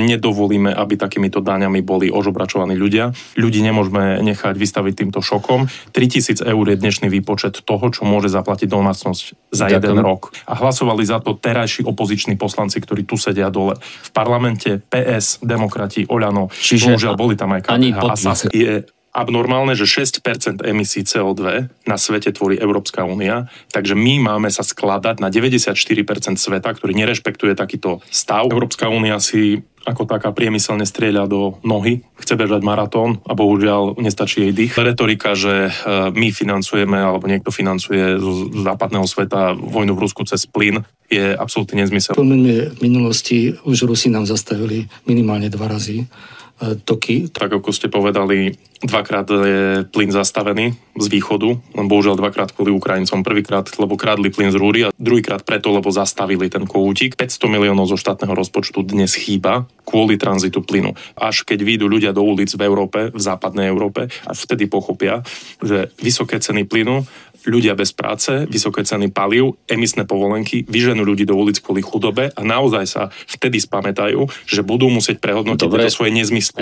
Nedovolíme, aby takýmito daňami boli ožobračovaní ľudia. Ľudí nemôžeme nechať vystaviť týmto šokom. 3 000 eur je dnešný výpočet toho, čo môže zaplatiť domácnosť za jeden rok. A hlasovali za to terajší opoziční poslanci, ktorí tu sedia dole. V parlamente PS, demokrati, Oľano, bohužiaľ boli tam aj KDH a SAS. Je abnormálne, že 6% emisí CO2 na svete tvorí Európska únia, takže my máme sa skladať na 94% sveta, ktorý nerešpektuje takýto stav. Európska únia si ako taká priemyselne strieľa do nohy, chce bežať maratón a bohužiaľ nestačí jej dých. Retorika, že my financujeme alebo niekto financuje z západného sveta vojnu v Rusku cez plyn, je absolútne nezmysel. V minulosti už Rusi nám zastavili minimálne 2 razy toky. Tak ako ste povedali, 2-krát je plyn zastavený z východu, len bohužiaľ 2-krát kvôli Ukrajincom. Prvýkrát, lebo krádli plyn z rúry a druhýkrát preto, lebo zastavili ten kohútik. 500 miliónov zo štátneho rozpočtu dnes chýba kvôli tranzitu plynu. Až keď vyjdú ľudia do ulic v Európe, v západnej Európe, až vtedy pochopia, že vysoké ceny plynu, ľudia bez práce, vysoké ceny palív, emisné povolenky vyženú ľudí do ulic kvôli chudobe a naozaj sa vtedy spamätajú, že budú musieť prehodnotiť tieto svoje nezmysly.